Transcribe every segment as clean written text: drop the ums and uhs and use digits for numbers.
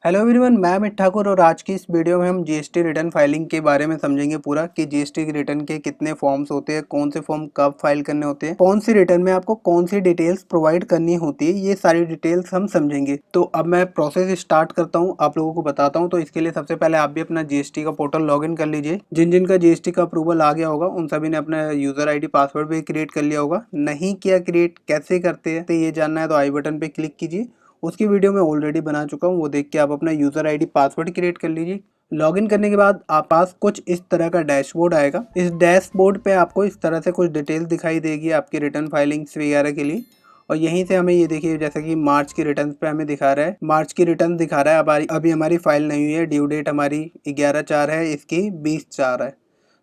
Hello everyone, मैं अमित ठाकुर और आज की इस वीडियो में हम जीएसटी रिटर्न फाइलिंग के बारे में समझेंगे पूरा कि जीएसटी रिटर्न के कितने फॉर्म्स होते हैं, कौन से फॉर्म कब फाइल करने होते हैं, कौन सी रिटर्न में आपको कौन सी डिटेल्स प्रोवाइड करनी होती है, ये सारी डिटेल्स हम समझेंगे। तो अब मैं प्रोसेस स्टार्ट करता हूँ, आप लोगों को बताता हूँ। तो इसके लिए सबसे पहले आप भी अपना जीएसटी का पोर्टल लॉग इन कर लीजिए। जिन जिन का जीएसटी का अप्रूवल आ गया होगा उन सभी ने अपना यूजर आईडी पासवर्ड भी क्रिएट कर लिया होगा। नहीं किया क्रिएट, कैसे करते हैं तो ये जानना है तो आई बटन पे क्लिक कीजिए। उसकी वीडियो मैं ऑलरेडी बना चुका हूँ, वो देख के आप अपना यूज़र आईडी पासवर्ड क्रिएट कर लीजिए। लॉगिन करने के बाद आप पास कुछ इस तरह का डैशबोर्ड आएगा। इस डैशबोर्ड पे आपको इस तरह से कुछ डिटेल दिखाई देगी आपकी रिटर्न फाइलिंग्स वगैरह के लिए। और यहीं से हमें ये देखिए, जैसे कि मार्च की रिटर्न पे हमें दिखा रहा है, मार्च की रिटर्न दिखा रहा है। अब अभी हमारी फाइल नहीं हुई है, ड्यू डेट हमारी 11/4 है, इसकी 20/4 है।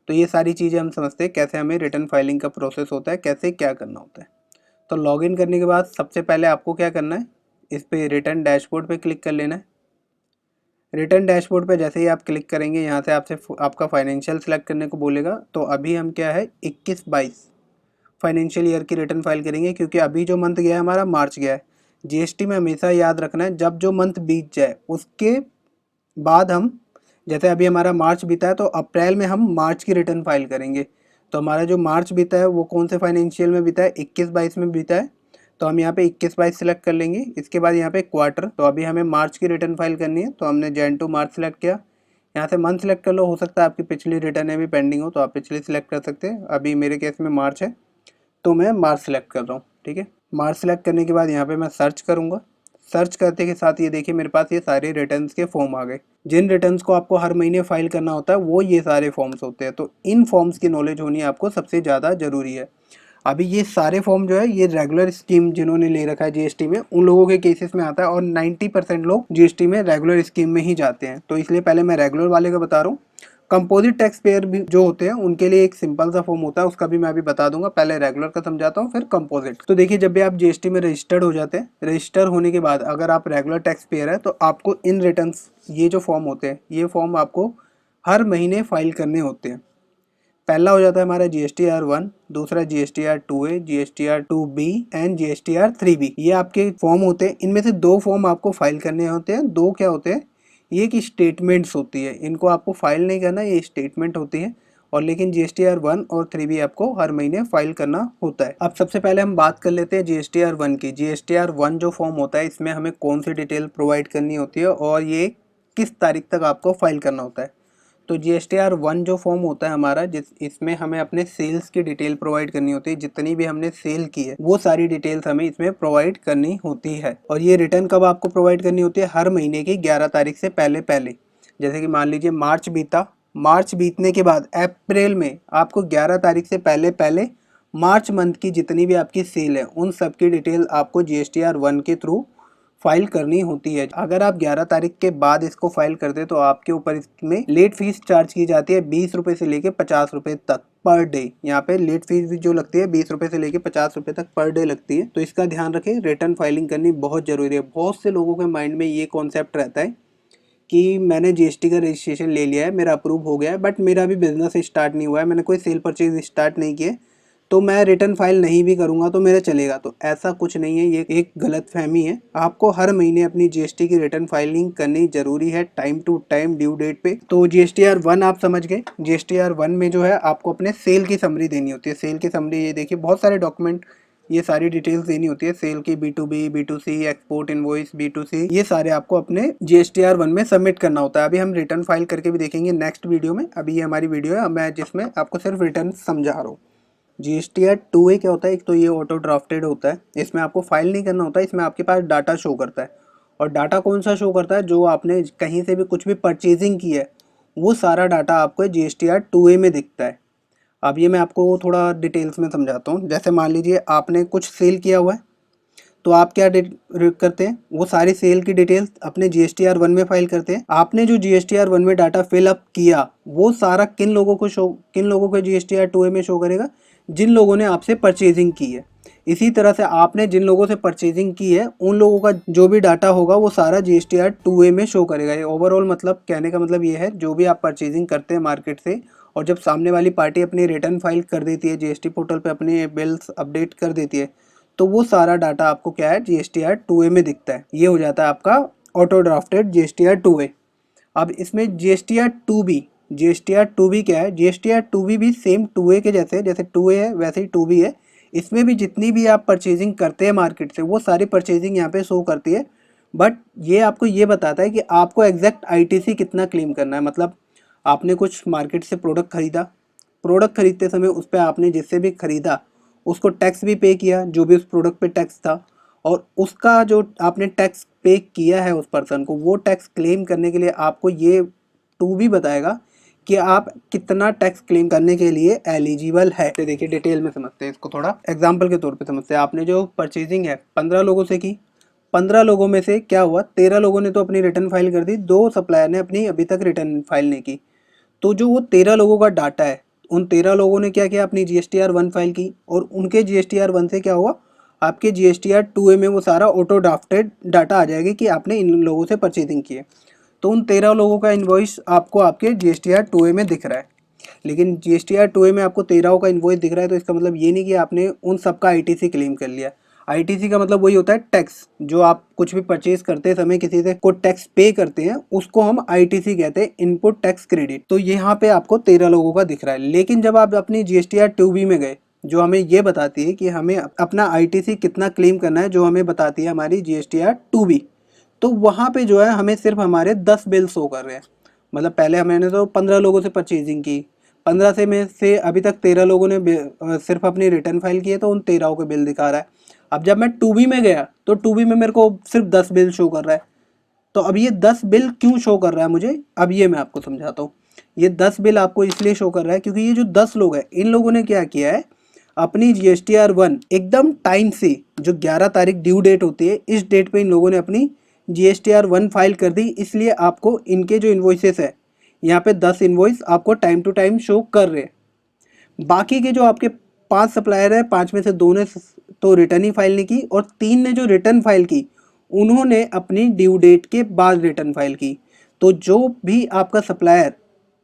तो ये सारी चीज़ें हम समझते हैं कैसे हमें रिटर्न फाइलिंग का प्रोसेस होता है, कैसे क्या करना होता है। तो लॉगिन करने के बाद सबसे पहले आपको क्या करना है, इस पे रिटर्न डैशबोर्ड पे क्लिक कर लेना है। रिटर्न डैशबोर्ड पे जैसे ही आप क्लिक करेंगे, यहाँ से आपसे आपका फाइनेंशियल सेलेक्ट करने को बोलेगा। तो अभी हम क्या है 21-22 फाइनेंशियल ईयर की रिटर्न फाइल करेंगे, क्योंकि अभी जो मंथ गया है हमारा मार्च गया है। जीएसटी में हमेशा याद रखना है, जब जो मंथ बीत जाए उसके बाद हम, जैसे अभी हमारा मार्च बीता है तो अप्रैल में हम मार्च की रिटर्न फाइल करेंगे। तो हमारा जो मार्च बीता है वो कौन से फाइनेंशियल में बीता है, 21-22 में बीता है। तो हम यहाँ पे 21-22 सिलेक्ट कर लेंगे। इसके बाद यहाँ पे क्वार्टर, तो अभी हमें मार्च की रिटर्न फाइल करनी है तो हमने जैन टू मार्च सेलेक्ट किया। यहाँ से मंथ सेलेक्ट कर लो, हो सकता है आपकी पिछली रिटर्न अभी पेंडिंग हो तो आप पिछली सिलेक्ट कर सकते हैं। अभी मेरे केस में मार्च है तो मैं मार्च सेलेक्ट कर रहा हूँ। ठीक है, मार्च सेलेक्ट करने के बाद यहाँ पे मैं सर्च करूँगा। सर्च करते के साथ ये देखिए मेरे पास ये सारे रिटर्न्स के फॉर्म आ गए। जिन रिटर्न्स को आपको हर महीने फाइल करना होता है वो ये सारे फॉर्म्स होते हैं। तो इन फॉर्म्स की नॉलेज होनी आपको सबसे ज़्यादा ज़रूरी है। अभी ये सारे फॉर्म जो है ये रेगुलर स्कीम जिन्होंने ले रखा है जीएसटी में, उन लोगों के केसेस में आता है। और 90% लोग जीएसटी में रेगुलर स्कीम में ही जाते हैं। तो इसलिए पहले मैं रेगुलर वाले का बता रहा हूँ। कंपोजिट टैक्स पेयर भी जो होते हैं उनके लिए एक सिंपल सा फॉर्म होता है, उसका भी मैं अभी बता दूंगा। पहले रेगुलर का समझाता हूँ फिर कंपोजिट। तो देखिए, जब भी आप जीएसटी में रजिस्टर्ड हो जाते हैं, रजिस्टर होने के बाद अगर आप रेगुलर टैक्स पेयर है तो आपको इन रिटर्न्स, ये जो फॉर्म होते हैं, ये फॉर्म आपको हर महीने फाइल करने होते हैं। पहला हो जाता है हमारा GSTR 1, दूसरा GSTR 2A, GSTR 2B and GSTR 3B। ये आपके फॉर्म होते हैं। इनमें से दो फॉर्म आपको फाइल करने होते हैं। दो क्या होते हैं, ये कि स्टेटमेंट्स होती है, इनको आपको फाइल नहीं करना, ये स्टेटमेंट होती है। और लेकिन GSTR 1 और 3B आपको हर महीने फाइल करना होता है। अब सबसे पहले हम बात कर लेते हैं GSTR 1 की। GSTR 1 जो फॉर्म होता है इसमें हमें कौन सी डिटेल प्रोवाइड करनी होती है और ये किस तारीख तक आपको फाइल करना होता है। तो GSTR 1 जो फॉर्म होता है हमारा, इसमें हमें अपने सेल्स की डिटेल प्रोवाइड करनी होती है। जितनी भी हमने सेल की है वो सारी डिटेल्स हमें इसमें प्रोवाइड करनी होती है। और ये रिटर्न कब आपको प्रोवाइड करनी होती है, हर महीने की 11 तारीख से पहले पहले। जैसे कि मान लीजिए मार्च बीता, मार्च बीतने के बाद अप्रैल में आपको 11 तारीख से पहले पहले मार्च मंथ की जितनी भी आपकी सेल है उन सब की डिटेल आपको GSTR 1 के थ्रू फाइल करनी होती है। अगर आप 11 तारीख के बाद इसको फाइल करते हैं तो आपके ऊपर इसमें लेट फीस चार्ज की जाती है 20 रुपये से लेके 50 रुपये तक पर डे। यहाँ पे लेट फीस भी जो लगती है 20 रुपये से लेके 50 रुपये तक पर डे लगती है। तो इसका ध्यान रखें, रिटर्न फाइलिंग करनी बहुत जरूरी है। बहुत से लोगों के माइंड में ये कॉन्सेप्ट रहता है कि मैंने जीएसटी का रजिस्ट्रेशन ले लिया है, मेरा अप्रूव हो गया है, बट मेरा अभी बिजनेस स्टार्ट नहीं हुआ है, मैंने कोई सेल परचेज स्टार्ट नहीं किया, तो मैं रिटर्न फाइल नहीं भी करूंगा तो मेरा चलेगा। तो ऐसा कुछ नहीं है, ये एक गलत फहमी है। आपको हर महीने अपनी जीएसटी की रिटर्न फाइलिंग करनी जरूरी है, time to time due date पे। तो GSTR 1 आप समझ गए। GSTR 1 में जो है आपको अपने सेल की समरी देनी होती है। सेल की समरी, ये देखिए बहुत सारे डॉक्यूमेंट, ये सारी डिटेल्स देनी होती है सेल की, B2B, B2C, export invoice, B2C, ये सारे आपको अपने GSTR 1 में सबमिट करना होता है। अभी हम रिटर्न फाइल करके भी देखेंगे नेक्स्ट वीडियो में। अभी ये हमारी वीडियो है मैं जिसमें आपको सिर्फ रिटर्न समझा रहा हूँ। GSTR 2A क्या होता है, एक तो ये ऑटो ड्राफ्टेड होता है, इसमें आपको फाइल नहीं करना होता है, इसमें आपके पास डाटा शो करता है। और डाटा कौन सा शो करता है, जो आपने कहीं से भी कुछ भी परचेजिंग की है वो सारा डाटा आपको GSTR 2A में दिखता है। अब ये मैं आपको थोड़ा डिटेल्स में समझाता हूँ। जैसे मान लीजिए आपने कुछ सेल किया हुआ है, तो आप क्या करते हैं, वो सारी सेल की डिटेल्स अपने GSTR 1 में फाइल करते हैं। आपने जो GSTR 1 में डाटा फिल अप किया वो सारा किन लोगों को GSTR 2A में शो करेगा, जिन लोगों ने आपसे परचेजिंग की है। इसी तरह से आपने जिन लोगों से परचेजिंग की है उन लोगों का जो भी डाटा होगा वो सारा GSTR 2A में शो करेगा। ये ओवरऑल मतलब, कहने का मतलब ये है, जो भी आप परचेजिंग करते हैं मार्केट से और जब सामने वाली पार्टी अपनी रिटर्न फाइल कर देती है, जीएसटी पोर्टल पे अपने बिल्स अपडेट कर देती है, तो वो सारा डाटा आपको क्या है GSTR 2A में दिखता है। ये हो जाता है आपका ऑटो ड्राफ्टेड GSTR 2A। अब इसमें GSTR 2B, GSTR 2B क्या है? GSTR 2B भी सेम 2A के जैसे, जैसे 2A है वैसे ही 2B है। इसमें भी जितनी भी आप परचेजिंग करते हैं मार्केट से, वो सारी परचेजिंग यहाँ पे शो करती है। बट ये आपको ये बताता है कि आपको एग्जैक्ट ITC कितना क्लेम करना है। मतलब आपने कुछ मार्केट से प्रोडक्ट खरीदा, प्रोडक्ट खरीदते समय उस पर आपने जिससे भी खरीदा उसको टैक्स भी पे किया, जो भी उस प्रोडक्ट पे टैक्स था, और उसका जो आपने टैक्स पे किया है उस पर्सन को, वो टैक्स क्लेम करने के लिए आपको ये 2B बताएगा कि आप कितना टैक्स क्लेम करने के लिए एलिजिबल है। तो देखिए डिटेल में समझते हैं इसको, थोड़ा एग्जाम्पल के तौर पे समझते हैं। आपने जो परचेजिंग है 15 लोगों से की, 15 लोगों में से क्या हुआ, 13 लोगों ने तो अपनी रिटर्न फाइल कर दी, 2 सप्लायर ने अपनी अभी तक रिटर्न फाइल नहीं की। तो जो वो 13 लोगों का डाटा है, उन 13 लोगों ने क्या किया, अपनी GSTR 1 फाइल की, और उनके GSTR 1 से क्या हुआ, आपके GSTR 2A में वो सारा ऑटो ड्राफ्टेड डाटा आ जाएगा कि आपने इन लोगों से परचेजिंग की है। तो उन 13 लोगों का इन्वॉइस आपको आपके GSTR 2A में दिख रहा है। लेकिन GSTR 2A में आपको 13 का इन्वॉइस दिख रहा है, तो इसका मतलब ये नहीं कि आपने उन सबका ITC क्लेम कर लिया। ITC का मतलब वही होता है टैक्स, जो आप कुछ भी परचेज करते समय किसी से को टैक्स पे करते हैं, उसको हम ITC कहते हैं, इनपुट टैक्स क्रेडिट। तो यहाँ पे आपको 13 लोगों का दिख रहा है। लेकिन जब आप अपनी GSTR 2B में गए, जो हमें ये बताती है कि हमें अपना ITC कितना क्लेम करना है, जो हमें बताती है हमारी GSTR 2B, तो वहाँ पे जो है हमें सिर्फ हमारे 10 बिल शो कर रहे हैं। मतलब पहले मैंने तो 15 लोगों से परचेजिंग की, 15 से में से अभी तक 13 लोगों ने सिर्फ अपनी रिटर्न फाइल की है, तो उन 13 के बिल दिखा रहा है। अब जब मैं 2B में गया तो 2B में मेरे को सिर्फ 10 बिल शो कर रहा है। तो अब ये 10 बिल क्यों शो कर रहा है मुझे, अब ये मैं आपको समझाता हूँ। ये 10 बिल आपको इसलिए शो कर रहा है क्योंकि ये जो 10 लोग हैं, इन लोगों ने क्या किया है, अपनी GSTR 1 एकदम टाइम से, जो 11 तारीख ड्यू डेट होती है, इस डेट पे इन लोगों ने अपनी GSTR 1 फाइल कर दी। इसलिए आपको इनके जो इन्वॉइसेस है, यहाँ पे 10 इन्वॉइस आपको टाइम टू टाइम शो कर रहे हैं। बाकी के जो आपके 5 सप्लायर है, 5 में से 2 ने तो रिटर्न ही फाइल नहीं की, और 3 ने जो रिटर्न फाइल की, उन्होंने अपनी ड्यू डेट के बाद रिटर्न फाइल की। तो जो भी आपका सप्लायर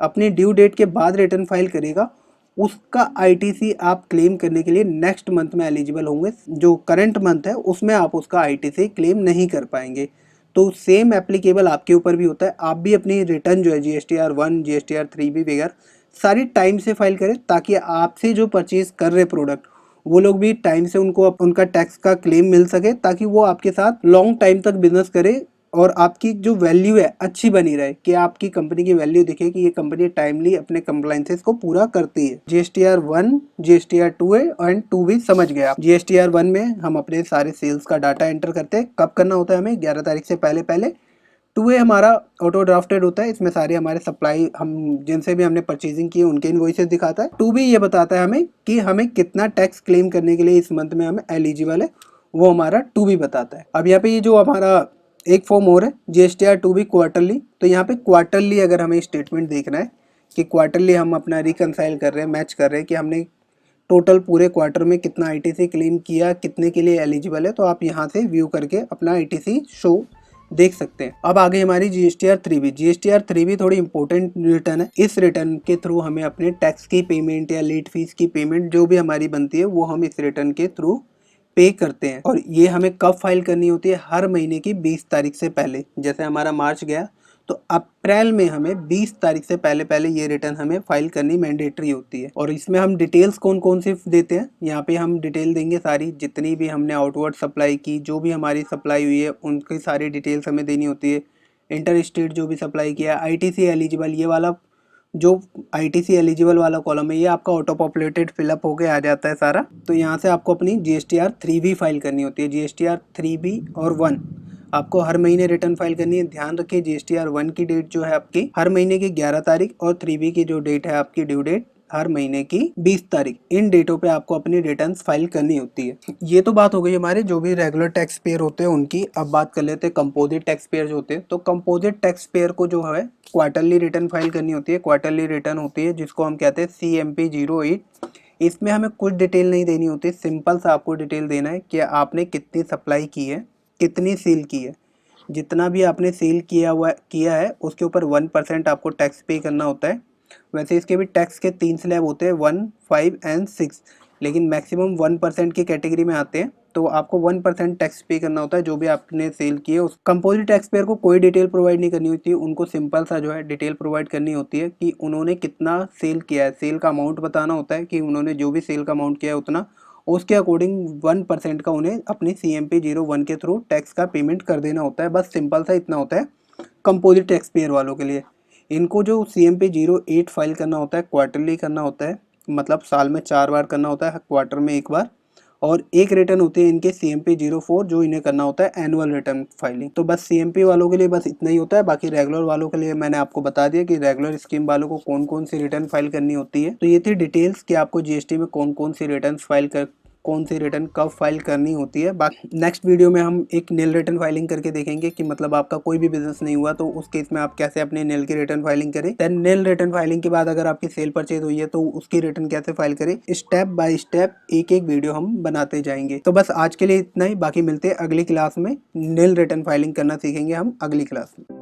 अपनी ड्यू डेट के बाद रिटर्न फाइल करेगा, उसका ITC आप क्लेम करने के लिए नेक्स्ट मंथ में एलिजिबल होंगे। जो करंट मंथ है उसमें आप उसका ITC क्लेम नहीं कर पाएंगे। तो सेम एप्लीकेबल आपके ऊपर भी होता है। आप भी अपनी रिटर्न जो है GSTR 1, GSTR 3B वगैरह सारी टाइम से फाइल करें, ताकि आपसे जो परचेज कर रहे प्रोडक्ट, वो लोग भी टाइम से उनको उनका टैक्स का क्लेम मिल सके, ताकि वो आपके साथ लॉन्ग टाइम तक बिजनेस करे और आपकी जो वैल्यू है अच्छी बनी रहे, कि आपकी कंपनी की वैल्यू दिखे कि ये कंपनी टाइमली अपने कंप्लाइंसेस को पूरा करती है। GSTR 1, GSTR 2A and 2B समझ गए आप। GSTR 1 में हम अपने सारे सेल्स का डाटा एंटर करते हैं। कब करना होता है हमें, 11 तारीख से पहले पहले। 2A हमारा ऑटो ड्राफ्टेड होता है, इसमें सारे हमारे सप्लाई, हम जिनसे भी हमने परचेजिंग की है उनके इनवॉइसेस दिखाता है। 2B ये बताता है हमें कि हमें कितना टैक्स क्लेम करने के लिए इस मंथ में हम एलिजिबल है, वो हमारा 2B बताता है। अब यहाँ पे ये जो हमारा एक फॉर्म और है GSTR 2B क्वार्टरली, तो यहाँ पे क्वार्टरली अगर हमें स्टेटमेंट देखना है कि क्वार्टरली हम अपना रिकनसाइल कर रहे हैं, मैच कर रहे हैं कि हमने टोटल पूरे क्वार्टर में कितना ITC क्लेम किया, कितने के लिए एलिजिबल है, तो आप यहाँ से व्यू करके अपना ITC शो देख सकते हैं। अब आगे हमारी GSTR 3B। GSTR 3B थोड़ी इंपॉर्टेंट रिटर्न है। इस रिटर्न के थ्रू हमें अपने टैक्स की पेमेंट या लेट फीस की पेमेंट जो भी हमारी बनती है, वो हम इस रिटर्न के थ्रू पे करते हैं। और ये हमें कब फाइल करनी होती है, हर महीने की 20 तारीख से पहले। जैसे हमारा मार्च गया, तो अप्रैल में हमें 20 तारीख से पहले पहले ये रिटर्न हमें फाइल करनी मैंडेटरी होती है। और इसमें हम डिटेल्स कौन कौन सी देते हैं, यहाँ पे हम डिटेल देंगे सारी, जितनी भी हमने आउटवर्ड सप्लाई की, जो भी हमारी सप्लाई हुई है, उनकी सारी डिटेल्स हमें देनी होती है। इंटर स्टेट जो भी सप्लाई किया, ITC एलिजिबल, ये वाला जो ITC एलिजिबल वाला कॉलम है, ये आपका ऑटो पॉपुलेटेड फिलअप होके आ जाता है सारा। तो यहाँ से आपको अपनी GSTR 3B फाइल करनी होती है। GSTR 3B और 1 आपको हर महीने रिटर्न फाइल करनी है। ध्यान रखिए GSTR 1 की डेट जो है आपकी हर महीने की 11 तारीख, और 3B की जो डेट है आपकी ड्यू डेट हर महीने की 20 तारीख। इन डेटों पे आपको अपनी रिटर्न्स फाइल करनी होती है। ये तो बात हो गई हमारे जो भी रेगुलर टैक्स पेयर होते हैं उनकी। अब बात कर लेते हैं कंपोजिट टैक्स पेयर जो होते हैं। तो कंपोजिट टैक्स पेयर को जो है क्वार्टरली रिटर्न फाइल करनी होती है। क्वार्टरली रिटर्न होती है जिसको हम कहते हैं CMP 08। इसमें हमें कुछ डिटेल नहीं देनी होती, सिंपल सा आपको डिटेल देना है कि आपने कितनी सप्लाई की है, कितनी सेल की है। जितना भी आपने सेल किया है उसके ऊपर 1% आपको टैक्स पे करना होता है। वैसे इसके भी टैक्स के 3 स्लैब होते हैं, 1, 5 एंड 6। लेकिन मैक्सिमम 1% की कैटेगरी में आते हैं तो आपको 1% टैक्स पे करना होता है जो भी आपने सेल किए। उस कंपोजिट टैक्स पेयर को कोई डिटेल प्रोवाइड नहीं करनी होती है, उनको सिंपल सा जो है डिटेल प्रोवाइड करनी होती है कि उन्होंने कितना सेल किया है, सेल का अमाउंट बताना होता है कि उन्होंने जो भी सेल का अमाउंट किया है उतना, उसके अकॉर्डिंग 1% का उन्हें अपनी CMP 01 के थ्रू टैक्स का पेमेंट कर देना होता है। बस सिंपल सा इतना होता है कंपोजिट टैक्स पेयर वालों के लिए। इनको जो CMP 08 फाइल करना होता है क्वार्टरली करना होता है, मतलब साल में 4 बार करना होता है, क्वार्टर में 1 बार, और एक रिटर्न होती है इनके CMP 04 जो इन्हें करना होता है एनुअल रिटर्न फाइलिंग। तो बस CMP वालों के लिए बस इतना ही होता है। बाकी रेगुलर वालों के लिए मैंने आपको बता दिया कि रेगुलर स्कीम वालों को कौन कौन सी रिटर्न फाइल करनी होती है। तो ये थी डिटेल्स कि आपको GST में कौन कौन सी रिटर्न फाइल कर, कौन सी रिटर्न कब फाइल करनी होती है। बाकी नेक्स्ट वीडियो में हम एक नील रिटर्न फाइलिंग करके देखेंगे कि मतलब आपका कोई भी बिजनेस नहीं हुआ तो उस केस में आप कैसे अपने नील की रिटर्न फाइलिंग करें। देन नील रिटर्न फाइलिंग के बाद अगर आपकी सेल परचेज हुई है तो उसकी रिटर्न कैसे फाइल करें, स्टेप बाय स्टेप एक एक वीडियो हम बनाते जाएंगे। तो बस आज के लिए इतना ही, बाकी मिलते हैं अगली क्लास में। नील रिटर्न फाइलिंग करना सीखेंगे हम अगली क्लास में।